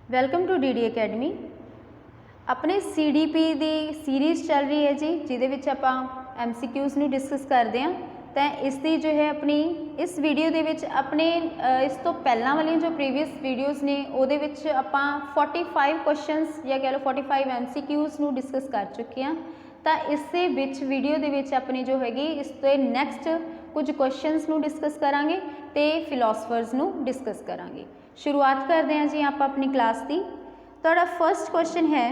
Welcome to the academy. अपने CDP की series चल रही है जी, जिहदे विच आपां MCQs नूं डिस्कस करते हैं। तो इसकी जो है अपनी इस वीडियो दे विच अपने इस तो पहलां वाली जो प्रीवियस वीडियोज़ ने उहदे विच आपां 45 क्वेश्चनस या कह लो 45 MCQs नूं डिस्कस कर चुके हैं। तो इस विच वीडियो दे विच अपनी जो हैगी इस तो नैक्सट कुछ क्वेश्चनस नूं डिस्कस करांगे तो फिलोसफर्स नूं डिस्कस करांगे। शुरुआत करते हैं जी आप अपनी क्लास की। तो फर्स्ट क्वेश्चन है,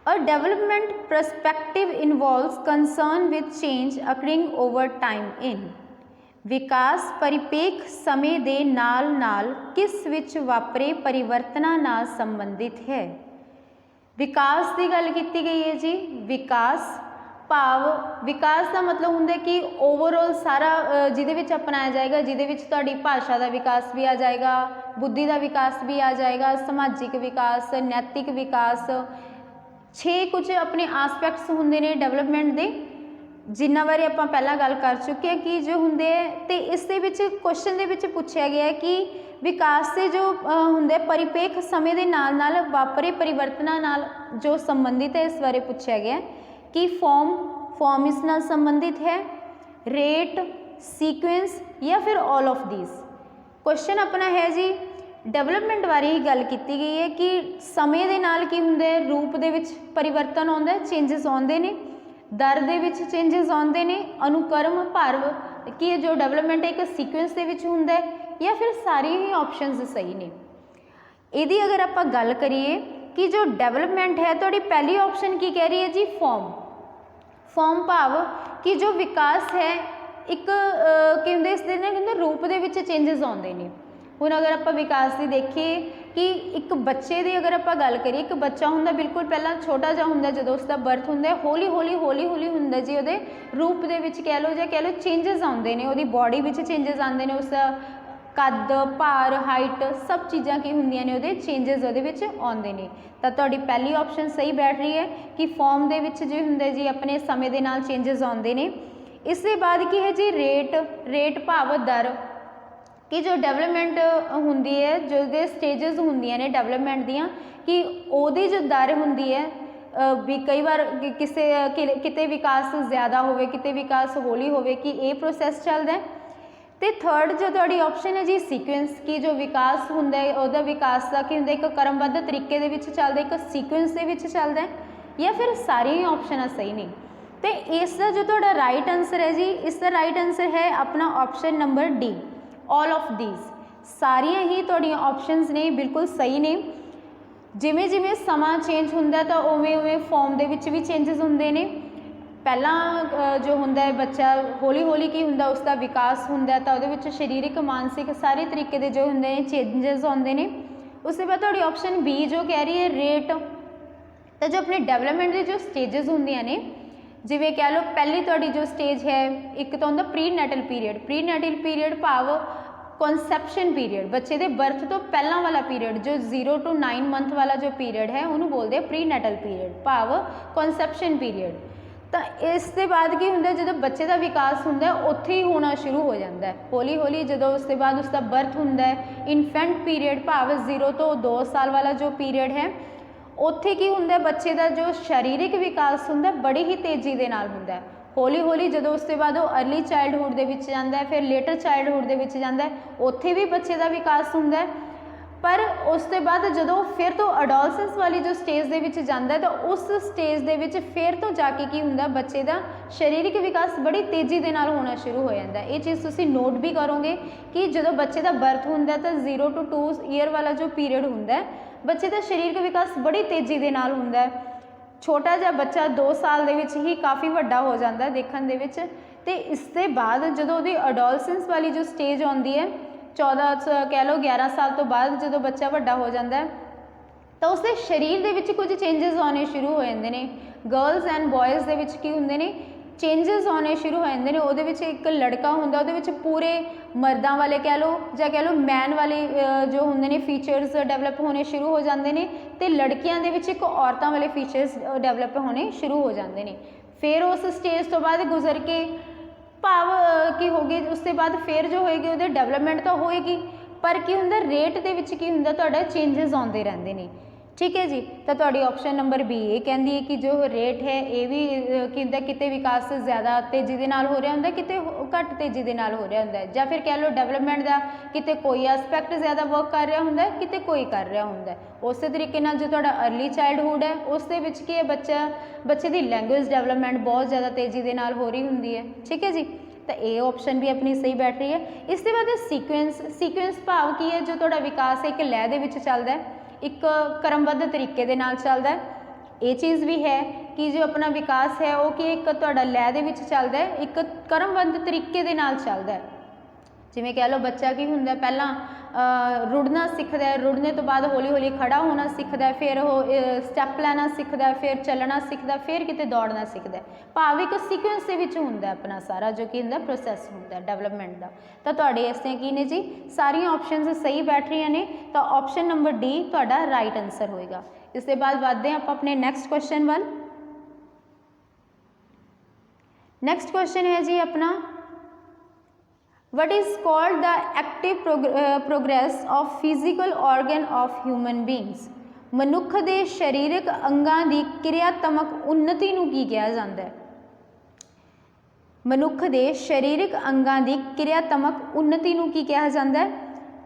a development perspective involves concern with change occurring over time in. विकास परिपेख समय दे नाल नाल किस विच वापरे परिवर्तनां नाल संबंधित है। विकास की गल की गई है जी। विकास भाव विकास का मतलब होंगे कि ओवरऑल सारा जिहदे विच अपनाया जाएगा, जिहदे विच तुहाडी भाषा का विकास भी आ जाएगा, बुद्धि का विकास भी आ जाएगा, समाजिक विकास, नैतिक विकास, 6 कुछ अपने आसपैक्ट्स होंगे ने डेवलपमेंट के, जिन्होंने बारे आप पहला गल कर चुके हैं कि जो होंगे। तो इस क्वेश्चन के विच पूछा गया है कि विकास से जो होंगे परिपेख समय के नाल नाल वापरे परिवर्तनां नाल जो संबंधित है, इस बारे पूछा गया कि फॉर्म इस नाल संबंधित है, रेट, सीक्वेंस या फिर ऑल ऑफ दीज। क्वेश्चन अपना है जी डेवलपमेंट बारे ही गल की गई है कि समय के नाल की होंगे, रूप दे विच परिवर्तन आता है, चेंजिस आते हैं, दर दे विच चेंजिस आते हैं, अनुक्रम भाव कि जो डेवलपमेंट एक सीक्वेंस के विच होंदा है या फिर सारी ही ऑप्शनस सही ने। यदि अगर आप गल करिए कि जो डेवलपमेंट है, तो पहली ऑप्शन की कह रही है जी फॉर्म भाव कि जो विकास है एक कहते इसके कहते रूप के विच चेंजिस आते हैं। हुण अगर आप विकास की देखिए कि एक बच्चे की अगर आप गल करिए, एक बच्चा होंदा बिल्कुल पहला छोटा जिहा होंदा, जो उसका बर्थ होंदा हौली हौली हौली हौली होंदा जी, वो रूप के विच कह लो चेंजिस आते हैं, वो बॉडी में चेंजिस आते हैं, उसका कद, भार, हाइट, सब चीज़ां की होंदियां ने, वो चेंजिस वो आते हैं। तो तुहाडी पहली ऑप्शन सही बैठ रही है कि फॉर्म के विच जो होंगे जी अपने समय के नाल चेंजिस आते हैं। इसके बाद की है जी रेट भाव दर कि जो डेवलपमेंट होंदी है, जो स्टेजेस होंदियां ने डेवलपमेंट दियां, कि ओदी जो दर होंदी है भी कई बार किते विकास ज़्यादा होवे, किते विकास हौली होवे, कि ये प्रोसैस चलता है। तो थर्ड जो तुहाडी ऑप्शन है जी सीक्वेंस, की जो विकास होंदा है उहदा विकास का की होंदा एक क्रमबद्ध तरीके दे विच चलदा, एक सीक्वेंस दे विच चलदा है, या फिर सारी ही ऑप्शन सही नहीं। तो इसका जो तुहाडा राइट आंसर है जी, इसका राइट आंसर है अपना option number D, all of these. सारिया ही तुहाडियां ऑप्शनस ने बिल्कुल सही ने। जिमें जिमें समा चेंज होंदा तो उवें उवें फॉर्म दे विच भी चेंजिस होंदे ने। पहला जो होंदा है बच्चा हौली हौली की होंदा, उसका विकास होंदा, तो उहदे विच शरीरिक मानसिक सारे तरीके के जो होंदे चेंजिस आते हैं। उसके बाद तुहाडी ऑप्शन बी जो कह रही है रेट, तो जो अपने डेवलपमेंट की जो स्टेजेस होंदियां ने, जिवें कह लो पहली तुहाडी जो स्टेज है, एक तो होंदा प्री नैटल पीरियड भाव कॉन्सैप्शन पीरियड, बच्चे के बर्थ तो पहला वाला पीरियड, जो 0 to 9 मंथ वाला जो पीरियड है उन्होंने बोलते हैं प्री नैटल पीरियड भाव कॉन्सैप्शन पीरियड। तो इसके बाद की होंदा जो बच्चे का विकास होंदा उत्थे ही होना शुरू हो जाता है हौली हौली, जो उसके बाद उसका बर्थ होंदा है इन्फेंट पीरियड भाव 0 to 2 साल वाला जो पीरियड है, उत्थे की होंदा बच्चे का जो शारीरिक विकास होंदा बड़ी ही तेज़ी के नाल होंदा है। हौली हौली जो उसके बाद वो अर्ली चाइल्डहुड के विच जांदा है, फिर लेटर चाइल्डहुड के विच जांदा है, उत्थे भी बच्चे का विकास होंदा है। पर उसके बाद जो फिर तो अडोलसेंस वाली जो स्टेज के विच जांदा है, तो उस स्टेज के विच फिर तो जाके की होंदा बच्चे का शारीरिक विकास बड़ी तेज़ी के नाल होना शुरू हो जाता है। ये चीज़ तुसीं नोट भी करोगे कि जो बच्चे का बर्थ होंदा तो 0 to 2 ईयर वाला जो पीरियड होंदा है, बच्चे का शारीरिक विकास बड़ी तेज़ी के नाल होंदा है। छोटा जिहा बच्चा 2 साल दे विच ही काफ़ी वड्डा हो जाता है देखने दे विच। ते इसके बाद जो उहदी अडोलसेंस वाली जो स्टेज आती है 14 कह लो 11 साल तो बाद जो बच्चा वड्डा हो जाता है, तो उसके शरीर के विच कुछ चेंजिस आने शुरू हो जाते हैं। गर्ल्स एंड बॉयज़ के विच की होंदे ने चेंजिस आने शुरू हो जाते हैं। उहदे विच एक लड़का होंदा, उहदे विच पूरे मर्दां वाले कह लो मैन वाले जो होंदे ने फीचर्स डेवलप होने शुरू हो जाते हैं, तो लड़कियां दे विच एक औरतां वाले फीचर्स डेवलप होने शुरू हो जाते हैं। फिर उस स्टेज तो बाद गुजर के भाव की होगी, उसके बाद फिर जो होएगी वो डेवलपमेंट तो होएगी, पर की हुंदा रेट दे विच की हुंदा तुहाडा चेंजेस आउंदे रहिंदे ने। ठीक है जी, तो तुहाडी ऑप्शन नंबर बी ये कहती है कि जो रेट है ये भी की हुंदा किते विकास ज़्यादा तेज़ी दे नाल हो रहा हुंदा, किते घट तेज़ी दे नाल हो रहा हुंदा है, या फिर कह लो डेवलपमेंट का किते कोई एस्पैक्ट ज़्यादा वर्क कर रहा हुंदा है, किते कोई कर रहा हुंदा है। उस तरीके नाल जो तुहाडा अर्ली चाइल्डहुड है उस दे विच की है बच्चे की लैंगुएज डेवलपमेंट बहुत ज़्यादा तेज़ी दे नाल हो रही हुंदी है। ठीक है जी, तो ये ऑप्शन भी अपनी सही बैठ रही है। इसके बाद सीक्वेंस भाव की है जो तुहाडा विकास एक लय दे विच चलदा है, एक क्रमबद्ध तरीके दे नाल चलदा है। ये चीज़ भी है कि जो अपना विकास है वो कि एक तुहाडा लय दे विच चलदा है, एक क्रमबद्ध तरीके दे नाल चलदा है। जिवें कह लो बच्चा की हुंदा है पहला रुड़ना सीखता है, रुड़ने तो बाद हौली हौली खड़ा होना सीखता है, फिर वो स्टैप लेना सीखता है, फिर चलना सीखता है, फिर किते दौड़ना सीखता है। भाव एक सीक्वेंस दे विच हुंदा है अपना सारा जो कि हुंदा प्रोसैस हुंदा है डेवलपमेंट का। तो तुहाडे इसमें की ने जी सारियां ऑप्शनस सही बैठ रही ने, तो ऑप्शन नंबर डी तुहाडा राइट आंसर होएगा। इसके बाद बढ़ते हैं आप अपने नैक्सट क्वेश्चन वाल। नैक्सट क्वेश्चन है जी अपना What is called the active progress of physical organ of human beings? मनुख दे शरीरक अंगां दी क्रियात्मक उन्नति नूं की कहा जाता है? मनुख दे शरीरक अंगां दी क्रियात्मक उन्नति नूं की कहा जाता है?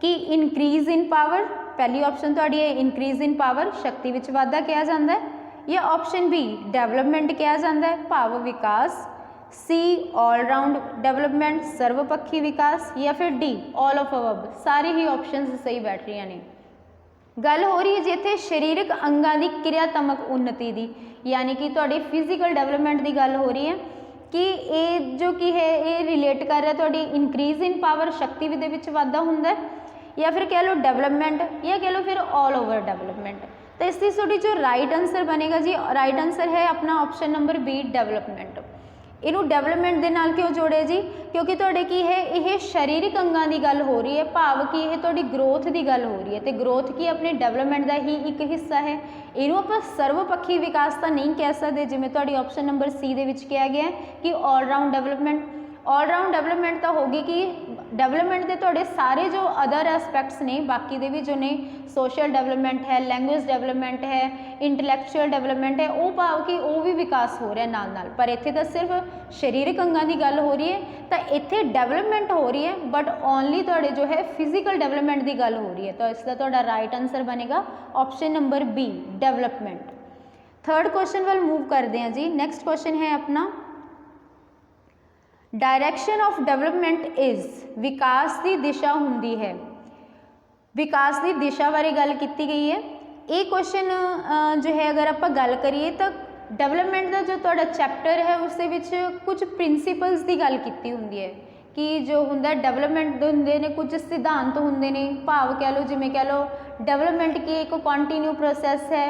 कि इनक्रीज इन पावर, पहली ऑप्शन तुहाडी है इनक्रीज इन पावर शक्ति विच वाधा कहा जाता है, या ऑप्शन बी डेवलपमेंट कहा जाता है भाव विकास, सी ऑल राउंड डेवलपमेंट सर्वपक्षी विकास, या फिर डी ऑल ऑफ अबव। सारे ही ऑप्शनस सही बैठ रही ने। गल हो रही है जी इत्थे शरीरक अंगां दी क्रियात्मक उन्नति दी, यानी कि तुहाडी फिजिकल डेवलपमेंट की गल हो रही है कि ये जो कि है ये रिलेट कर रहा है तुहाडी इनक्रीज इन पावर शक्ति दे विच वाधा हुंदा है, या फिर कह लो डेवलपमेंट, या कह लो फिर ऑल ओवर डेवलपमेंट। तो इसकी तुहाडी जो राइट आंसर बनेगा जी राइट आंसर है अपना ऑप्शन नंबर बी डेवलपमेंट। इनू डेवलपमेंट के नाल क्यों जोड़े जी, क्योंकि तुहाडे की है यह शारीरिक अंगां की गल हो रही है, भाव कि यह तुहाडी ग्रोथ की गल हो रही है, तो ग्रोथ की अपने डेवलपमेंट का ही एक हिस्सा है। इनू आप सर्वपक्षी विकास तो नहीं कह सकते, जिवें तुहाडी ऑप्शन नंबर सी दे विच कहा गया है कि all round development. All round development तो होगी कि डेवलपमेंट के तुहाडे सारे जो अदर एस्पैक्ट्स ने बाकी दे भी जो ने सोशल डेवलपमेंट है, लैंगुएज डेवलपमेंट है, इंटलैक्चुअल डेवलपमेंट है, वो भाव कि वो भी विकास हो रहा है नाल नाल। पर इत्थे तो सिर्फ शरीरक अंगां की गल हो रही है, तो इत्थे डेवलपमेंट हो रही है बट ओनली तुहाडे जो है फिजिकल डेवलपमेंट की गल हो रही है। तो इसका तुहाडा राइट आंसर बनेगा option number B development. Third question वाल मूव करते हैं जी। नैक्सट क्वेश्चन है अपना डायरैक्शन ऑफ डेवलपमेंट इज़, विकास की दिशा होंदी है, विकास की दिशा बारे गल की गई है। ये क्वेश्चन जो है अगर आप गल करिए तो डेवलपमेंट का जो तुहाडा चैप्टर है उस कुछ प्रिंसीपल्स की गल की होंदी है कि जो होंदा डेवलपमेंट होंदे ने कुछ सिद्धांत होंदे ने, भाव कह लो जिमें कह लो डेवलपमेंट की एक कॉन्टीन्यू प्रोसैस है,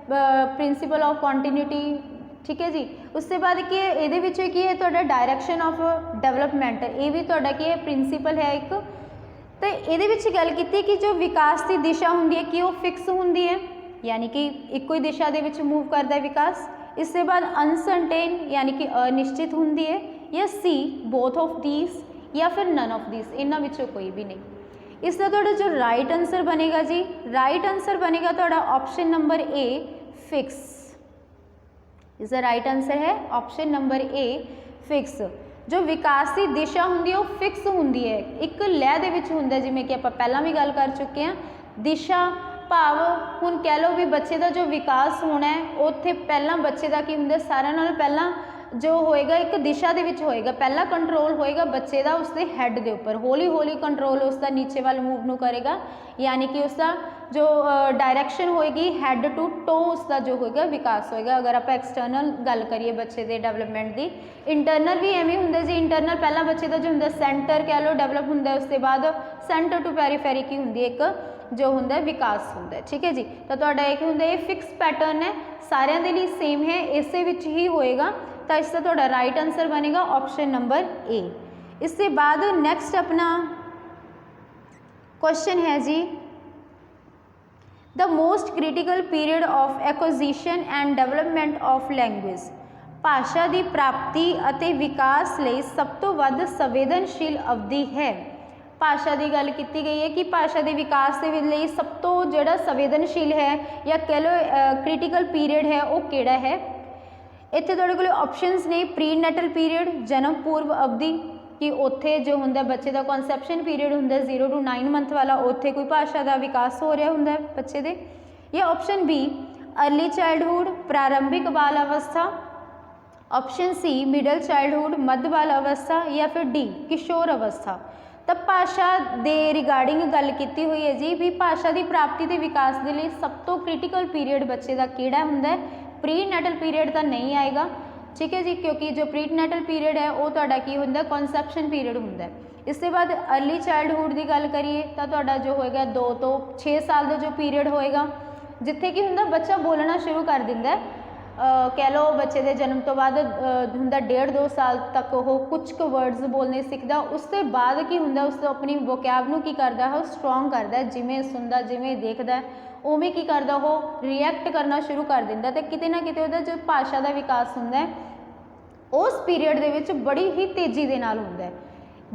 प्रिंसीपल ऑफ कॉन्टीन्यूटी। ठीक है जी, उसके बाद की ये की है तुहाडा डायरैक्शन ऑफ डेवलपमेंट, ये भी तुहाडा की है प्रिंसीपल है एक। तो ये गल की कि जो विकास की दिशा होंदी है कि वो फिक्स होंदी है, यानी कि एक ही दिशा दे विच मूव करता है विकास। इसके बाद अनसर्टेन यानी कि अनिश्चित होंदी है, या सी बोथ ऑफ दीज, या फिर नन ऑफ दीज, इन्हां विचों कोई भी नहीं। इसका तुहाडा जो राइट आंसर बनेगा जी राइट आंसर बनेगा तुहाडा ऑप्शन नंबर ए फिक्स। इसका राइट आंसर है ऑप्शन नंबर ए फिक्स। जो विकास की दिशा होंदी है वो फिक्स होंदी है, एक लय दे विच हुंदा है, जिवें कि आपां पहलां भी गल कर चुके हैं। दिशा भाव हुण कह लो भी बच्चे का जो विकास होना है उत्थे पहलां बच्चे का की हुंदा सारिआं नालों पहलां जो होएगा एक दिशा दे विच होएगा, पहला कंट्रोल होएगा बच्चे का उसके हैड के उपर, हौली हौली कंट्रोल उसका नीचे वाल मूव नूं करेगा, यानी कि उसका जो डायरैक्शन होएगी हैड टू टो उसका जो होएगा विकास होएगा। अगर आप एक्सटर्नल गल करिए बच्चे के डेवलपमेंट की, इंटरनल भी एवं हुंदा जी। इंटरनल पहला बच्चे का जो हुंदा सेंटर कह लो डेवलप हुंदा, उसके बाद सेंटर टू पेरीफेरी की हुंदी एक जो हुंदा विकास हुंदा है। ठीक है जी, तो तुहाडा एक हुंदा ये फिक्स पैटर्न है, सारिਆਂ ਦੇ ਲਈ सेम है, इसे विच ही होएगा। तो इसका थोड़ा राइट आंसर बनेगा ऑप्शन नंबर ए। इसके बाद नेक्स्ट अपना क्वेश्चन है जी the most critical period of acquisition and development of language. ਭਾਸ਼ਾ ਦੀ ਪ੍ਰਾਪਤੀ ਅਤੇ ਵਿਕਾਸ ਲਈ ਸਭ ਤੋਂ ਵੱਧ ਸੰਵੇਦਨਸ਼ੀਲ ਅਵਧੀ ਹੈ। ਭਾਸ਼ਾ ਦੀ ਗੱਲ ਕੀਤੀ ਗਈ ਹੈ ਕਿ ਭਾਸ਼ਾ ਦੇ ਵਿਕਾਸ ਦੇ ਲਈ ਸਭ ਤੋਂ ਜਿਹੜਾ ਸੰਵੇਦਨਸ਼ੀਲ ਹੈ ਜਾਂ ਕਹਿ ਲਓ ਕ੍ਰਿਟੀਕਲ ਪੀਰੀਅਡ ਹੈ ਉਹ ਕਿਹੜਾ ਹੈ। ਇੱਥੇ ਤੁਹਾਡੇ ਕੋਲ ਆਪਸ਼ਨਸ ਨੇ ਪ੍ਰੀਨੈਟਲ ਪੀਰੀਅਡ ਜਨਮ ਪੂਰਵ ਅਵਧੀ ਕਿ ਉੱਥੇ ਜੋ ਹੁੰਦਾ ਬੱਚੇ ਦਾ ਕਨਸੈਪਸ਼ਨ ਪੀਰੀਅਡ ਹੁੰਦਾ 0 to 9 ਮੰਥ ਵਾਲਾ, ਉੱਥੇ ਕੋਈ ਭਾਸ਼ਾ ਦਾ ਵਿਕਾਸ ਹੋ ਰਿਹਾ ਹੁੰਦਾ ਬੱਚੇ ਦੇ। ਜਾਂ ਆਪਸ਼ਨ ਬੀ अर्ਲੀ ਚਾਈਲਡਹੁੱਡ ਪ੍ਰਾਰੰਭਿਕ ਬਾਲ ਅਵਸਥਾ, ਆਪਸ਼ਨ ਸੀ ਮਿਡਲ ਚਾਈਲਡਹੁੱਡ ਮੱਧ ਬਾਲ ਅਵਸਥਾ ਜਾਂ ਫਿਰ ਡੀ ਕਿਸ਼ੋਰ ਅਵਸਥਾ। ਤਾਂ ਭਾਸ਼ਾ ਦੇ ਰਿਗਾਰਡਿੰਗ ਗੱਲ ਕੀਤੀ ਹੋਈ ਹੈ ਜੀ ਵੀ ਭਾਸ਼ਾ ਦੀ ਪ੍ਰਾਪਤੀ ਤੇ ਵਿਕਾਸ ਦੇ ਲਈ ਸਭ ਤੋਂ ਕ੍ਰਿਟੀਕਲ ਪੀਰੀਅਡ ਬੱਚੇ ਦਾ ਕਿਹੜਾ ਹੁੰਦਾ ਹੈ। ਪ੍ਰੀਨੈਟਲ ਪੀਰੀਅਡ ਤਾਂ ਨਹੀਂ ਆਏਗਾ, ਠੀਕ ਹੈ ਜੀ, ਕਿਉਂਕਿ ਜੋ ਪ੍ਰੀਨੈਟਲ ਪੀਰੀਅਡ ਹੈ ਉਹ ਤੁਹਾਡਾ ਕੀ ਹੁੰਦਾ ਕਨਸੈਪਸ਼ਨ ਪੀਰੀਅਡ ਹੁੰਦਾ। ਇਸ ਤੋਂ ਬਾਅਦ अर्ਲੀ ਚਾਈਲਡਹੁੱਡ ਦੀ ਗੱਲ ਕਰੀਏ ਤਾਂ ਤੁਹਾਡਾ ਜੋ ਹੋਏਗਾ 2 ਤੋਂ 6 ਸਾਲ ਦਾ ਜੋ ਪੀਰੀਅਡ ਹੋਏਗਾ ਜਿੱਥੇ ਕੀ ਹੁੰਦਾ ਬੱਚਾ ਬੋਲਣਾ ਸ਼ੁਰੂ ਕਰ ਦਿੰਦਾ। ਕਹਿ ਲਓ ਬੱਚੇ ਦੇ ਜਨਮ ਤੋਂ ਬਾਅਦ ਹੁੰਦਾ 1.5-2 ਸਾਲ ਤੱਕ ਉਹ ਕੁਝ ਕੁ ਵਰਡਸ ਬੋਲਣੇ ਸਿੱਖਦਾ। ਉਸ ਤੋਂ ਬਾਅਦ ਕੀ ਹੁੰਦਾ ਉਸ ਤੋਂ ਆਪਣੀ ਵੋਕੈਬ ਨੂੰ ਕੀ ਕਰਦਾ ਉਹ ਸਟਰੋਂਗ ਕਰਦਾ, ਜਿਵੇਂ ਸੁਣਦਾ ਜਿਵੇਂ ਦੇਖਦਾ ਉਵੇਂ ਕੀ ਕਰਦਾ ਉਹ ਰਿਐਕਟ ਕਰਨਾ ਸ਼ੁਰੂ ਕਰ ਦਿੰਦਾ। ਅਤੇ ਕਿਤੇ ਨਾ ਕਿਤੇ ਉਹਦਾ ਜੋ ਭਾਸ਼ਾ ਦਾ ਵਿਕਾਸ ਹੁੰਦਾ ਉਸ ਪੀਰੀਅਡ ਦੇ ਵਿੱਚ ਬੜੀ ਹੀ ਤੇਜ਼ੀ ਦੇ ਨਾਲ ਹੁੰਦਾ।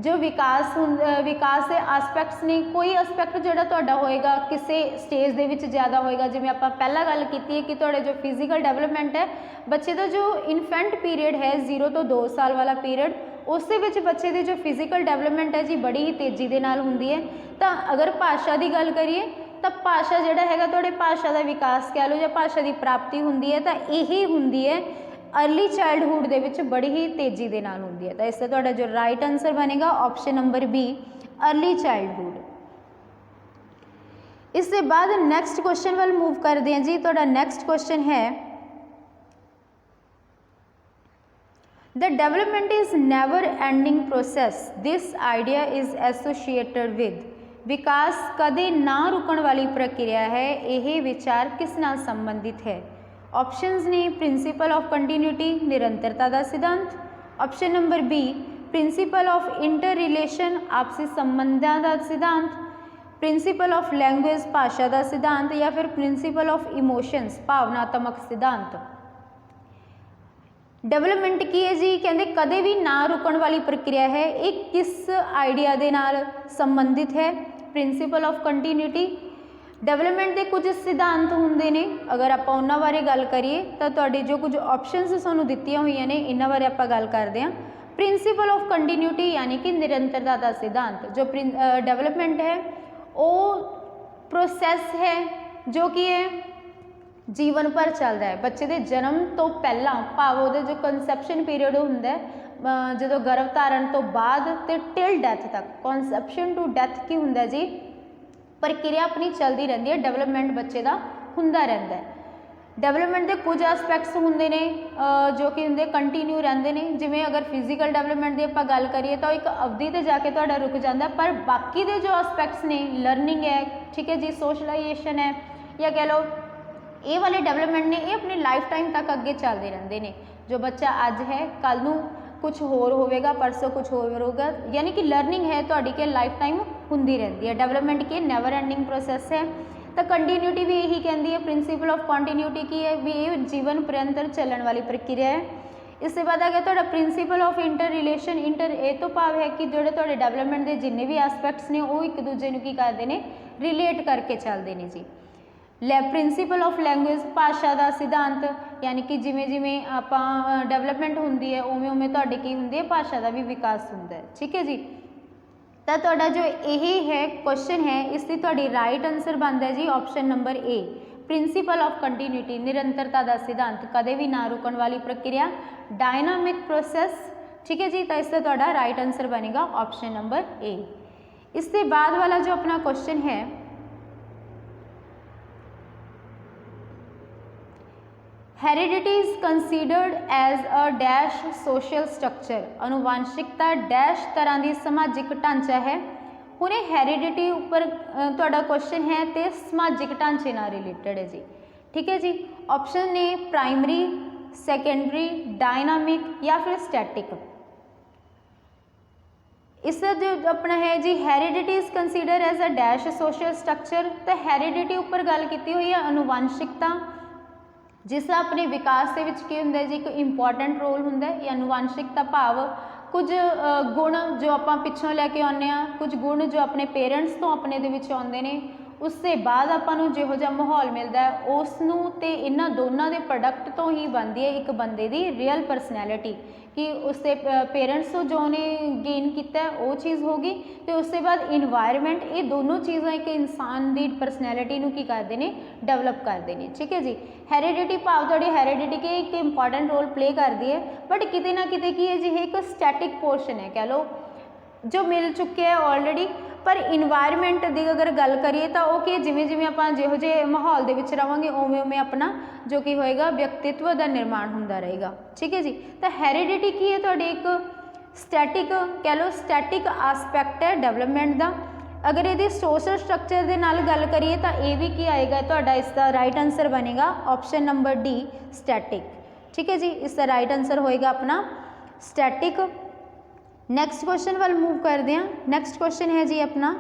ਜੋ ਵਿਕਾਸ ਦੇ ਆਸਪੈਕਟਸ ਨੇ, ਕੋਈ ਆਸਪੈਕਟ ਜਿਹੜਾ ਤੁਹਾਡਾ ਹੋਏਗਾ ਕਿਸੇ ਸਟੇਜ ਦੇ ਵਿੱਚ ਜ਼ਿਆਦਾ ਹੋਏਗਾ। ਜਿਵੇਂ ਆਪਾਂ ਪਹਿਲਾਂ ਗੱਲ ਕੀਤੀ ਹੈ ਕਿ ਤੁਹਾਡੇ ਜੋ ਫਿਜ਼ੀਕਲ ਡਿਵੈਲਪਮੈਂਟ ਹੈ ਬੱਚੇ ਦਾ ਜੋ ਇਨਫੈਂਟ ਪੀਰੀਅਡ ਹੈ 0 ਤੋਂ 2 ਸਾਲ ਵਾਲਾ ਪੀਰੀਅਡ, ਉਸ ਦੇ ਵਿੱਚ ਬੱਚੇ ਦੀ ਜੋ ਫਿਜ਼ੀਕਲ ਡਿਵੈਲਪਮੈਂਟ ਹੈ ਜੀ ਬੜੀ ਹੀ ਤੇਜ਼ੀ ਦੇ ਨਾਲ ਹੁੰਦੀ ਹੈ। ਤਾਂ ਅਗਰ ਭਾਸ਼ਾ ਦੀ ਗੱਲ ਕਰੀਏ ਤਾਂ ਭਾਸ਼ਾ ਜਿਹੜਾ ਹੈਗਾ ਤੁਹਾਡੇ ਭਾਸ਼ਾ ਦਾ ਵਿਕਾਸ ਕਹਿ ਲਓ ਜਾਂ ਭਾਸ਼ਾ ਦੀ ਪ੍ਰਾਪਤੀ ਹੁੰਦੀ ਹੈ ਤਾਂ ਇਹੀ ਹੁੰਦੀ ਹੈ अर्ਲੀ ਚਾਈਲਡਹੁੱਡ ਦੇ ਵਿੱਚ ਬੜੀ ਹੀ ਤੇਜ਼ੀ ਦੇ ਨਾਲ ਹੁੰਦੀ ਹੈ। ਤਾਂ ਇਸ ਦਾ ਤੁਹਾਡਾ ਜੋ ਰਾਈਟ ਆਨਸਰ ਬਣੇਗਾ option number B early childhood. ਇਸ ਦੇ ਬਾਅਦ ਨੈਕਸਟ ਕੁਐਸਚਨ ਵੱਲ ਮੂਵ ਕਰਦੇ ਹਾਂ ਜੀ। ਤੁਹਾਡਾ ਨੈਕਸਟ ਕੁਐਸਚਨ ਹੈ the development is never ending process this idea is associated with. विकास कदे ना रुकण वाली प्रक्रिया है, यह विचार किस नाल संबंधित है। ऑप्शंस ने प्रिंसीपल ऑफ कंटिन्यूटी निरंतरता का सिद्धांत, option number B principle of inter relation आपसी संबंधों का सिद्धांत, प्रिंसीपल ऑफ लैंग्वेज भाषा का सिद्धांत या फिर प्रिंसीपल ऑफ इमोशंस भावनात्मक सिद्धांत। डेवलपमेंट की है जी कहते कदे भी ना रुकण वाली प्रक्रिया है, ये किस आइडिया के नाल संबंधित है। प्रिंसीपल ऑफ कंटिन्यूटी डेवलपमेंट के कुछ सिद्धांत होंगे ने, अगर आप उन्होंने बारे गल करिए तो तुहाडी जो कुछ ऑप्शनस सानू दित्तियां हुई ने इन्हां बारे आप गल करते हैं। प्रिंसीपल ऑफ कंटिन्यूटी यानी कि निरंतरता का सिद्धांत। जो डेवलपमेंट है वो प्रोसैस है जो कि है जीवन भर चल रहा है। बच्चे के जन्म तो पहला भाव वो जो कंसैप्शन पीरियड होंगे जो गर्भ धारण तो बाद तो टिल डैथ तक, कंसैप्शन टू डैथ की होंगे जी प्रक्रिया अपनी चलती रहती है। डेवलपमेंट बच्चे का होंदा रहता है। डेवलपमेंट के कुछ एस्पैक्ट्स होंगे ने जो कि होंगे कंटीन्यू रहते हैं। जिमें अगर फिजिकल डेवलपमेंट की आप गल करिए तो एक अवधि तो जाके तुहाडा रुक जाता, पर बाकी के जो एस्पैक्ट्स ने लर्निंग है, ठीक है जी, सोशलाइजेशन है या कह लो ये वाले डेवलपमेंट ने ये अपने लाइफ टाइम तक अगे चलते रहते हैं। जो बच्चा अज है कल नू कुछ होर होगा, परसों कुछ होर होगा, यानी कि लर्निंग है तो के लाइफ टाइम होंदी रहती है। डेवलपमेंट की नेवर एंडिंग प्रोसैस है। तो कंटीन्यूटी भी यही कहती है, प्रिंसीपल ऑफ कंटीन्यूटी की है भी ये जीवन पर्यंतर चलन वाली प्रक्रिया है। इससे बाद आ गया थोड़ा principle of inter relation. Inter ए तो भाव है कि जोड़े थोड़े डेवलपमेंट के जिन्ने भी एस्पैक्ट्स ने वो एक दूजे की करते हैं रिलेट करके चलते हैं जी। प्रिंसीपल ऑफ लैंग्वेज भाषा का सिद्धांत, यानी कि जिमें जिमें आप डेवलपमेंट होंगी है उमें उमें तुहाडी की होंदी है भाषा का भी विकास होंदा है। ठीक है जी। तो तुहाडा जो यही है क्वेश्चन है इसकी तुहाडी राइट आंसर बनता है जी option number A principle of continuity निरंतरता का सिद्धांत, कदे भी ना रुकण वाली प्रक्रिया, डायनामिक प्रोसैस। ठीक है जी। तो इसका तुहाडा राइट आंसर बनेगा ऑप्शन नंबर ए। इसके बाद वाला जो अपना क्वेश्चन है heredity is considered as a dash social structure. अनुवांशिकता डैश तरह की समाजिक ढांचा है। हुण हेरिडिटी उपर तुहाडा क्वेश्चन है तो समाजिक ढांचे नाल रिलेटेड है जी। ठीक है जी। ऑप्शन ने प्राइमरी, सैकेंडरी, डायनामिक या फिर स्टैटिक। इसका जो अपना है जी heredity is consider as a dash social structure. तो हेरिडिटी उपर गल की हुई है अनुवांशिकता जिस तरह अपने विकास के विच की हुंदा जी एक इंपॉर्टेंट रोल हुंदा है। अनुवांशिकता भाव कुछ गुण जो आपां पिछों लैके आउने आ, कुछ गुण जो अपने पेरेंट्स तो अपने दे विच आउंदे ने, उससे बाद आपां नूं जिहो जिहा माहौल मिलदा है उस नूं ते इन्हां दोनों के प्रोडक्ट तो ही बनती है एक बंदे की रियल परसनैलिटी, कि उसके पेरेंट्स तो जो ने गेन किया वो चीज़ होगी, तो उसके बाद इन्वायरमेंट, ये दोनों चीज़ां एक इंसान की परसनैलिटी नूं की करते हैं, डेवलप करते हैं। ठीक है जी। हैरीडिटी भाव थोड़ी हैरीडिटी के एक इंपॉर्टेंट रोल प्ले करती है, बट किते ना किते की है जी एक स्टैटिक पोर्शन है, कह लो जो मिल चुके हैं ऑलरेडी। पर इन्वायरमेंट की अगर गल करिए तो वो कि जिमें जिमें आप जिहो जे माहौल के विच रहांगे उवें उवें अपना जो कि होएगा व्यक्तित्व का निर्माण होंदा रहेगा। ठीक है जी। तो हैरीडिटी की है तुहाडी एक स्टैटिक, कह लो स्टैटिक आसपैक्ट है डेवलपमेंट का। अगर ये सोशल स्ट्रक्चर के नाल गल करिए तो ये भी की आएगा तुहाडा, इसका राइट आंसर बनेगा ऑप्शन नंबर डी स्टैटिक। ठीक है जी। इसका राइट आंसर होएगा अपना स्टैटिक। नैक्सट क्वेश्चन वाल मूव करते हैं। नैक्सट क्वेश्चन है जी अपना,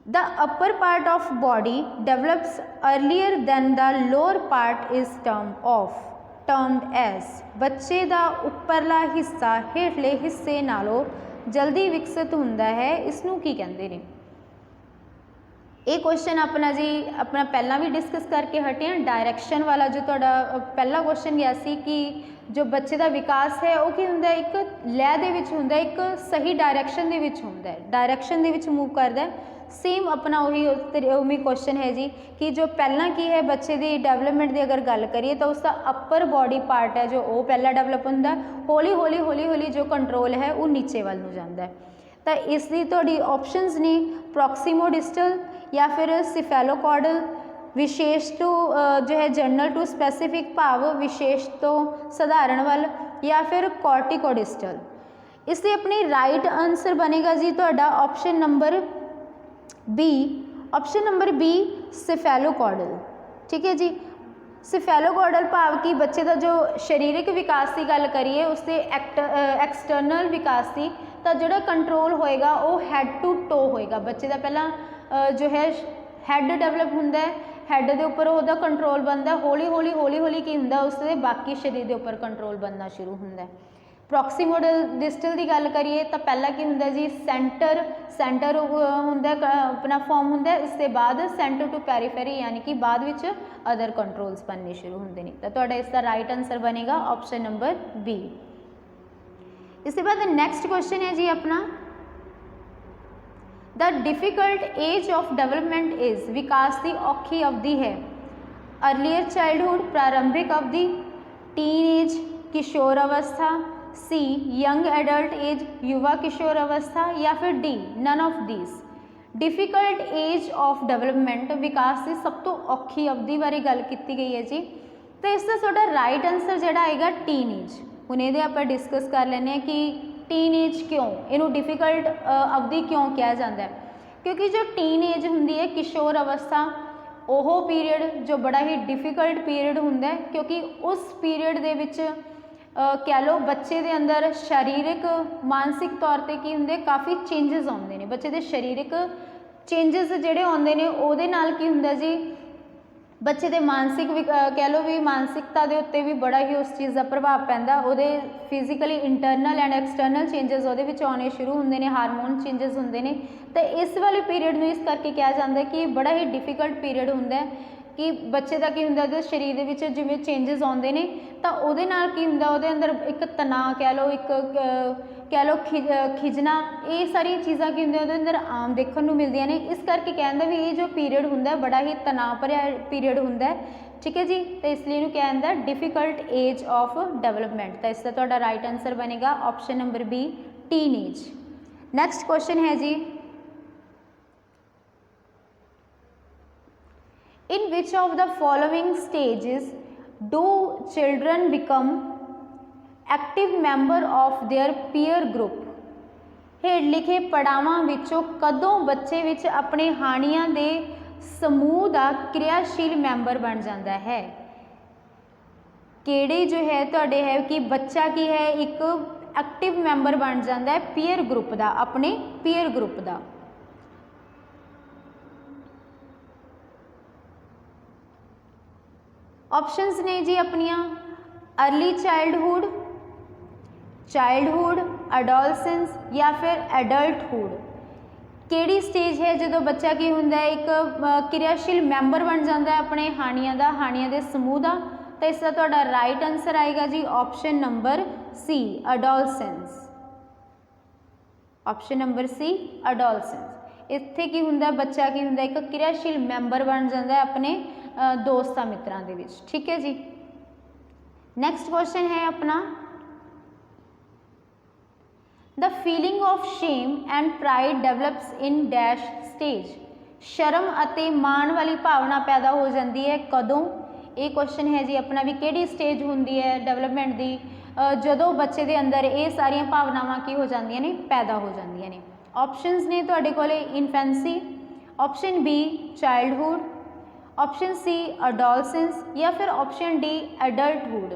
the upper part of body develops earlier than the lower part is termed as. बच्चे का उपरला हिस्सा हेठले हिस्से नालों जल्दी विकसित होंदा है, इसनूं की कहते हैं। ये क्वेश्चन अपना जी अपना पहला भी डिस्कस करके हटे हैं। डायरैक्शन वाला जो तुहाडा पहला क्वेश्चन गया सी कि जो बच्चे का विकास है वो की हुंदा एक लय दे विच हुंदा, एक सही डायरैक्शन दे विच हुंदा है, डायरैक्शन दे विच मूव करदा है। सेम अपना वही उमी क्वेश्चन है जी कि जो पहला की है बच्चे की डेवलपमेंट की अगर गल करिए तो उसका अपर बॉडी पार्ट है जो वो पहला डेवलप होंदा है, हौली हौली हौली हौली जो कंट्रोल है वो नीचे वाल नूं जांदा है। तो इसलिए तुहाडी ऑप्शनस ने प्रॉक्सीमोडिस्टल या फिर सिफेलोकॉर्डल, विशेष टू जो है जनरल टू स्पैसीफिक भाव विशेष तो साधारण वाल, या फिर कॉर्टिकोडिस्टल। इसलिए अपनी राइट आंसर बनेगा जी तुहाडा option number B, option number B cephalocaudal. ठीक है जी। सिफेलोकॉर्डल भाव कि बच्चे का जो शारीरिक विकास की गल करिए उससे एक्सटर्नल विकास की, तो जोड़ा कंट्रोल होएगा वो हैड टू टो होएगा। बच्चे का पहला जो है हैड डेवलप होंदा है, हैड के उपर उसका कंट्रोल बनता है, हौली हौली हौली हौली की होंदा उसके बाकी शरीर के उपर कंट्रोल बनना शुरू होंदा है। प्रॉक्सीमोडिस्टल की गल करिए तो पहला की होंदा जी सेंटर होंदा अपना फॉर्म होंदा है, इसके बाद सेंटर टू पेरीफेरी यानी कि बाद विच अदर कंट्रोल्स बनने शुरू होंदे हैं। तो तुहाडा इसका राइट आंसर बनेगा ऑप्शन नंबर बी। इसके बाद नैक्सट क्वेश्चन है जी अपना, the difficult age of development is. विकास की औखी अवधि है अर्लीयर चाइल्डहुड प्रारंभिक अवधि, टीन एज किशोर अवस्था, सी यंग एडल्ट एज युवा किशोर अवस्था, या फिर D none of this. Difficult age of development विकास की सब तो औखी अवधि बारे गल की गई है जी। तो इसका थोड़ा राइट आंसर जोड़ा आएगा टीन एज। हुण ये आप डिस्कस कर लें कि टीन एज क्यों इनू डिफिकल्ट अवधि क्यों कहा जाता है, क्योंकि जो टीन एज होंगी है किशोर अवस्था, वो पीरियड जो बड़ा ही डिफिकल्ट पीरियड होंदा है, क्योंकि उस पीरियड दे विच कह लो बच्चे के अंदर शारीरिक मानसिक तौर पर की होंगे काफ़ी चेंजिज आते हैं। बच्चे के शारीरिक चेंजिज जोड़े आते हैं वो नाल की होंदा जी बच्चे के मानसिक कह लो भी मानसिकता के उत्ते भी बड़ा ही उस चीज़ का प्रभाव पैंदा, वो physically internal and external changes वो आने शुरू होंगे ने, हारमोन चेंजिज होंगे ने। तो इस वाले पीरियड में इस करके कहा जाता है कि बड़ा ही डिफिकल्ट पीरियड होंदा है कि बच्चे का की होंदा शरीर के विच जिवें चेंजिज आते हैं तो वो नाल की होंदा उहदे अंदर एक तनाव कह लो, एक कह लो खिजना, ये सारी चीज़ां की होंदियां उहदे अंदर आम देखने को मिलदियां ने। इस करके कहंदा भी ये जो पीरियड होंदा बड़ा ही तनाव भरिया पीरियड होंदा है। ठीक है जी। तो इसलिए इहनूं कहा जांदा डिफिकल्ट एज ऑफ डेवलपमेंट। तो इसका तुहाडा राइट आंसर बनेगा option number B teenage. Next question है जी, in which of the following stages do children become active member of their peer group। हेठ लिखे पड़ावां विचों कदों बच्चे विच अपने हानियां दे समूह का क्रियाशील मैंबर बन जाता है। केड़े जो है तुहाडे है कि बच्चा की है एक एक्टिव मैंबर बन जाता है पीयर ग्रुप का, अपने पीयर ग्रुप का। ऑप्शंस ने जी अपनियां अर्ली चाइल्डहुड, चाइल्डहुड, अडोलसेंस या फिर एडल्टहुड। ਕਿਹੜੀ ਸਟੇਜ ਹੈ ਜਦੋਂ ਬੱਚਾ ਕੀ ਹੁੰਦਾ ਹੈ, ਇੱਕ ਕਿਰਿਆਸ਼ੀਲ ਮੈਂਬਰ ਬਣ ਜਾਂਦਾ ਹੈ ਆਪਣੇ ਹਾਣੀਆਂ ਦਾ, ਹਾਣੀਆਂ ਦੇ ਸਮੂਹ ਦਾ। ਤਾਂ ਇਸ ਦਾ ਤੁਹਾਡਾ ਰਾਈਟ ਆਨਸਰ ਆਏਗਾ ਜੀ ਆਪਸ਼ਨ ਨੰਬਰ ਸੀ, ਅਡੋਲਸੈਂਸ। ਆਪਸ਼ਨ ਨੰਬਰ ਸੀ, ਅਡੋਲਸੈਂਸ। ਇੱਥੇ ਕੀ ਹੁੰਦਾ, ਬੱਚਾ ਕੀ ਹੁੰਦਾ, ਇੱਕ ਕਿਰਿਆਸ਼ੀਲ ਮੈਂਬਰ ਬਣ ਜਾਂਦਾ ਹੈ ਆਪਣੇ ਦੋਸਤਾਂ ਮਿੱਤਰਾਂ ਦੇ ਵਿੱਚ। ਠੀਕ ਹੈ ਜੀ। ਨੈਕਸਟ ਕੁਐਸਚਨ ਹੈ ਆਪਣਾ, The feeling of shame and pride develops in dash stage। ਸ਼ਰਮ ਅਤੇ ਮਾਣ ਵਾਲੀ ਭਾਵਨਾ ਪੈਦਾ ਹੋ ਜਾਂਦੀ ਹੈ ਕਦੋਂ? ਇਹ ਕੁਐਸਚਨ ਹੈ ਜੀ ਆਪਣਾ ਵੀ ਕਿਹੜੀ ਸਟੇਜ ਹੁੰਦੀ ਹੈ ਡਿਵੈਲਪਮੈਂਟ ਦੀ, ਜਦੋਂ ਬੱਚੇ ਦੇ ਅੰਦਰ ਇਹ ਸਾਰੀਆਂ ਭਾਵਨਾਵਾਂ ਕੀ ਹੋ ਜਾਂਦੀਆਂ ਨੇ, ਪੈਦਾ ਹੋ ਜਾਂਦੀਆਂ ਨੇ। ਆਪਸ਼ਨਸ ਨੇ ਤੁਹਾਡੇ ਕੋਲੇ infancy, option B childhood, option C adolescence ਜਾਂ ਫਿਰ ਆਪਸ਼ਨ ਡੀ ਐਡਲਟਹੁੱਡ।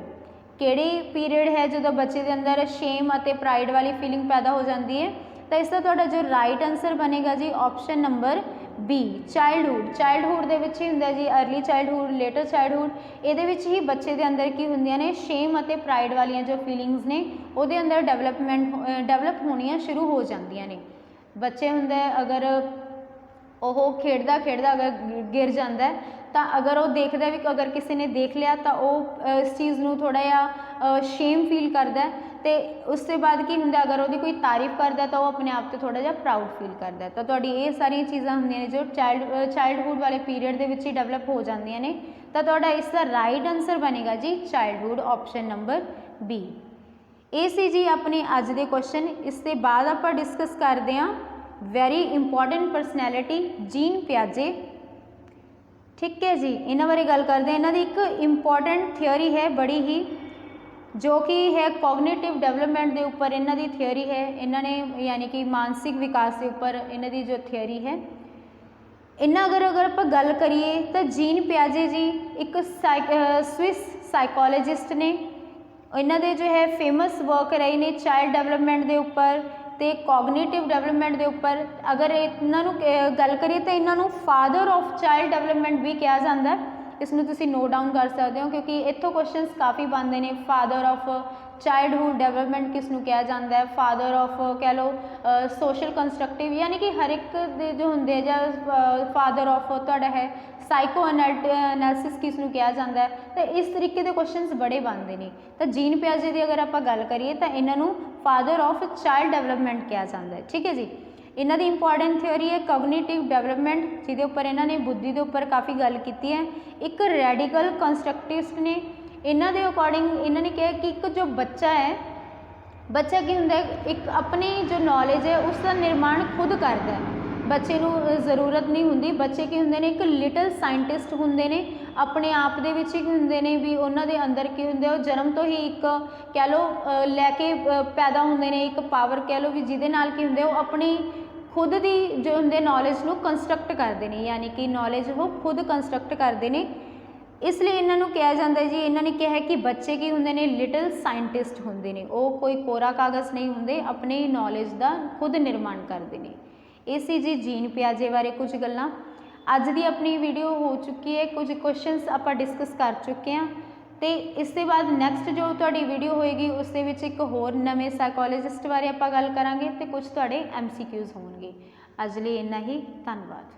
ਕਿਹੜੀ ਪੀਰੀਅਡ ਹੈ ਜਦੋਂ ਬੱਚੇ ਦੇ ਅੰਦਰ ਸ਼ੇਮ ਅਤੇ ਪ੍ਰਾਈਡ ਵਾਲੀ ਫੀਲਿੰਗ ਪੈਦਾ ਹੋ ਜਾਂਦੀ ਹੈ? ਤਾਂ ਇਸ ਦਾ ਤੁਹਾਡਾ ਜੋ ਰਾਈਟ ਆਨਸਰ ਬਣੇਗਾ ਜੀ option number B childhood. Childhood ਦੇ ਵਿੱਚ ਹੀ ਹੁੰਦਾ ਜੀ ਅਰਲੀ ਚਾਈਲਡਹੁੱਡ, ਲੇਟਰ ਚਾਈਲਡਹੁੱਡ। ਇਹਦੇ ਵਿੱਚ ਹੀ ਬੱਚੇ ਦੇ ਅੰਦਰ ਕੀ ਹੁੰਦੀਆਂ ਨੇ, ਸ਼ੇਮ ਅਤੇ ਪ੍ਰਾਈਡ ਵਾਲੀਆਂ ਜੋ ਫੀਲਿੰਗਸ ਨੇ ਉਹਦੇ ਅੰਦਰ ਡਿਵੈਲਪ ਹੋਣੀਆਂ ਸ਼ੁਰੂ ਹੋ ਜਾਂਦੀਆਂ ਨੇ। ਬੱਚੇ ਹੁੰਦਾ ਅਗਰ ਉਹ ਖੇਡਦਾ ਖੇਡਦਾ ਅਗਰ ਗਿਰ ਜਾਂਦਾ ਤਾਂ ਅਗਰ ਉਹ ਦੇਖਦਾ ਵੀ ਅਗਰ ਕਿਸੇ ਨੇ ਦੇਖ ਲਿਆ ਤਾਂ ਉਹ ਇਸ ਚੀਜ਼ ਨੂੰ ਥੋੜ੍ਹਾ ਜਿਹਾ ਸ਼ੇਮ ਫੀਲ ਕਰਦਾ, ਅਤੇ ਉਸ ਤੋਂ ਬਾਅਦ ਕੀ ਹੁੰਦਾ ਅਗਰ ਉਹਦੀ ਕੋਈ ਤਾਰੀਫ ਕਰਦਾ ਤਾਂ ਉਹ ਆਪਣੇ ਆਪ 'ਤੇ ਥੋੜ੍ਹਾ ਜਿਹਾ ਪ੍ਰਾਊਡ ਫੀਲ ਕਰਦਾ। ਤਾਂ ਤੁਹਾਡੀ ਇਹ ਸਾਰੀਆਂ ਚੀਜ਼ਾਂ ਹੁੰਦੀਆਂ ਨੇ ਜੋ ਚਾਈਲਡਹੁੱਡ ਵਾਲੇ ਪੀਰੀਅਡ ਦੇ ਵਿੱਚ ਹੀ ਡਿਵੈਲਪ ਹੋ ਜਾਂਦੀਆਂ ਨੇ। ਤਾਂ ਤੁਹਾਡਾ ਇਸ ਦਾ ਰਾਈਟ ਆਨਸਰ ਬਣੇਗਾ ਜੀ ਚਾਈਲਡਹੁੱਡ, ਆਪਸ਼ਨ ਨੰਬਰ ਬੀ। ਇਹ ਸੀ ਜੀ ਆਪਣੇ ਅੱਜ ਦੇ ਕੁਐਸਚਨ। ਇਸ ਦੇ ਬਾਅਦ ਆਪਾਂ ਡਿਸਕਸ ਕਰਦੇ ਹਾਂ ਵੈਰੀ ਇੰਪੋਰਟੈਂਟ ਪਰਸਨੈਲਿਟੀ ਜੀਨ ਪਿਆਜੇ। ਠੀਕ ਹੈ ਜੀ, ਇਹਨਾਂ ਬਾਰੇ ਗੱਲ ਕਰਦੇ ਹਾਂ। ਇਹਨਾਂ ਦੀ ਇੱਕ ਇੰਪੋਰਟੈਂਟ ਥਿਓਰੀ ਹੈ ਬੜੀ ਹੀ, ਜੋ ਕਿ ਹੈ ਕੋਗਨੀਟਿਵ ਡਿਵੈਲਪਮੈਂਟ ਦੇ ਉੱਪਰ ਇਹਨਾਂ ਦੀ ਥਿਓਰੀ ਹੈ। ਇਹਨਾਂ ਨੇ ਯਾਨੀ ਕਿ ਮਾਨਸਿਕ ਵਿਕਾਸ ਦੇ ਉੱਪਰ ਇਹਨਾਂ ਦੀ ਜੋ ਥਿਓਰੀ ਹੈ। ਇਹਨਾਂ ਅਗਰ ਆਪਾਂ ਗੱਲ ਕਰੀਏ ਤਾਂ ਜੀਨ ਪਿਆਜੇ ਜੀ ਇੱਕ ਸਵਿਸ ਸਾਈਕੋਲੋਜਿਸਟ ਨੇ। ਇਹਨਾਂ ਦੇ ਜੋ ਹੈ ਫੇਮਸ ਵਰਕ ਰਹੇ ਨੇ ਚਾਈਲਡ ਡਿਵੈਲਪਮੈਂਟ ਦੇ ਉੱਪਰ ਅਤੇ ਕੋਗਨੀਟਿਵ ਡਿਵੈਲਪਮੈਂਟ ਦੇ ਉੱਪਰ। ਅਗਰ ਇਹਨਾਂ ਨੂੰ ਗੱਲ ਕਰੀਏ ਤਾਂ ਇਹਨਾਂ ਨੂੰ ਫਾਦਰ ਆਫ ਚਾਈਲਡ ਡਿਵੈਲਪਮੈਂਟ ਵੀ ਕਿਹਾ ਜਾਂਦਾ। ਇਸ ਨੂੰ ਤੁਸੀਂ ਨੋਟ ਡਾਊਨ ਕਰ ਸਕਦੇ ਹੋ ਕਿਉਂਕਿ ਇੱਥੋਂ ਕੁਐਸਚਨਸ ਕਾਫੀ ਬਣਦੇ ਨੇ। ਫਾਦਰ ਆਫ ਚਾਈਲਡਹੁੱਡ ਡਿਵੈਲਪਮੈਂਟ ਕਿਸ ਨੂੰ ਕਿਹਾ ਜਾਂਦਾ ਹੈ, ਫਾਦਰ ਆਫ ਕਹਿ ਲਓ ਸੋਸ਼ਲ ਕੰਸਟਰਕਟਿਵ, ਯਾਨੀ ਕਿ ਹਰ ਇੱਕ ਦੇ ਜੋ ਹੁੰਦੇ ਜਾਂ ਫਾਦਰ ਆਫ ਤੁਹਾਡਾ ਹੈ ਸਾਈਕੋ ਐਨਾਲਿਸਿਸ ਕਿਸ ਨੂੰ ਕਿਹਾ ਜਾਂਦਾ ਹੈ। ਤਾਂ ਇਸ ਤਰੀਕੇ ਦੇ ਕੁਐਸਚਨਸ ਬੜੇ ਬਣਦੇ ਨੇ। ਤਾਂ ਜੀਨ ਪਿਆਜੇ ਦੀ ਅਗਰ ਆਪਾਂ ਗੱਲ ਕਰੀਏ ਤਾਂ ਇਹਨਾਂ ਨੂੰ ਫਾਦਰ ਆਫ ਚਾਈਲਡ ਡਿਵੈਲਪਮੈਂਟ ਕਿਹਾ ਜਾਂਦਾ ਹੈ। ਠੀਕ ਹੈ ਜੀ। ਇਹਨਾਂ ਦੀ ਇੰਪੋਰਟੈਂਟ ਥਿਓਰੀ ਹੈ ਕੋਗਨੀਟਿਵ ਡਿਵੈਲਪਮੈਂਟ, ਜਿਹਦੇ ਉੱਪਰ ਇਹਨਾਂ ਨੇ ਬੁੱਧੀ ਦੇ ਉੱਪਰ ਕਾਫੀ ਗੱਲ ਕੀਤੀ ਹੈ। ਇੱਕ ਰੈਡੀਕਲ ਕੰਸਟਰਕਟਿਵਿਸਟ ਨੇ। ਇਹਨਾਂ ਦੇ ਅਕੋਰਡਿੰਗ ਇਹਨਾਂ ਨੇ ਕਿਹਾ ਕਿ ਇੱਕ ਜੋ ਬੱਚਾ ਹੈ, ਬੱਚਾ ਕੀ ਹੁੰਦਾ ਇੱਕ ਆਪਣੀ ਜੋ ਨੌਲੇਜ ਹੈ ਉਸ ਦਾ ਨਿਰਮਾਣ ਖੁਦ ਕਰਦਾ ਹੈ। ਬੱਚੇ ਨੂੰ ਜ਼ਰੂਰਤ ਨਹੀਂ ਹੁੰਦੀ। ਬੱਚੇ ਕੀ ਹੁੰਦੇ ਨੇ, ਇੱਕ ਲਿਟਲ ਸਾਇੰਟਿਸਟ ਹੁੰਦੇ ਨੇ, ਆਪਣੇ ਆਪ ਦੇ ਵਿੱਚ ਹੀ ਹੁੰਦੇ ਨੇ ਵੀ ਉਹਨਾਂ ਦੇ ਅੰਦਰ ਕੀ ਹੁੰਦੇ, ਉਹ ਜਨਮ ਤੋਂ ਹੀ ਇੱਕ ਕਹਿ ਲਓ ਲੈ ਕੇ ਪੈਦਾ ਹੁੰਦੇ ਨੇ ਇੱਕ ਪਾਵਰ ਕਹਿ ਲਓ ਵੀ ਜਿਹਦੇ ਨਾਲ ਕੀ ਹੁੰਦੇ ਉਹ ਆਪਣੀ ਖੁਦ ਦੀ ਜੋ ਹੁੰਦੇ ਨੌਲੇਜ ਨੂੰ ਕੰਸਟਰਕਟ ਕਰਦੇ ਨੇ, ਯਾਨੀ ਕਿ ਨੌਲੇਜ ਉਹ ਖੁਦ ਕੰਸਟਰਕਟ ਕਰਦੇ ਨੇ। ਇਸ ਲਈ ਇਹਨਾਂ ਨੂੰ ਕਿਹਾ ਜਾਂਦਾ ਜੀ, ਇਹਨਾਂ ਨੇ ਕਿਹਾ ਕਿ ਬੱਚੇ ਕੀ ਹੁੰਦੇ ਨੇ, ਲਿਟਲ ਸਾਇੰਟਿਸਟ ਹੁੰਦੇ ਨੇ। ਉਹ ਕੋਈ ਕੋਰਾ ਕਾਗਜ਼ ਨਹੀਂ ਹੁੰਦੇ, ਆਪਣੀ ਨੌਲੇਜ ਦਾ ਖੁਦ ਨਿਰਮਾਣ ਕਰਦੇ ਨੇ। ਇਹ ਸੀ ਜੀ ਜੀਨ ਪਿਆਜੇ ਬਾਰੇ ਕੁਝ ਗੱਲਾਂ। ਅੱਜ ਦੀ ਆਪਣੀ ਵੀਡੀਓ ਹੋ ਚੁੱਕੀ ਹੈ, ਕੁਝ ਕੁਐਸਚਨਸ ਆਪਾਂ ਡਿਸਕਸ ਕਰ ਚੁੱਕੇ ਹਾਂ ਅਤੇ ਇਸ ਦੇ ਬਾਅਦ ਨੈਕਸਟ ਜੋ ਤੁਹਾਡੀ ਵੀਡੀਓ ਹੋਏਗੀ ਉਸ ਦੇ ਵਿੱਚ ਇੱਕ ਹੋਰ ਨਵੇਂ ਸਾਈਕੋਲੋਜਿਸਟ ਬਾਰੇ ਆਪਾਂ ਗੱਲ ਕਰਾਂਗੇ ਅਤੇ ਕੁਝ ਤੁਹਾਡੇ MCQs ਹੋਣਗੇ। ਅੱਜ ਲਈ ਇੰਨਾ ਹੀ, ਧੰਨਵਾਦ।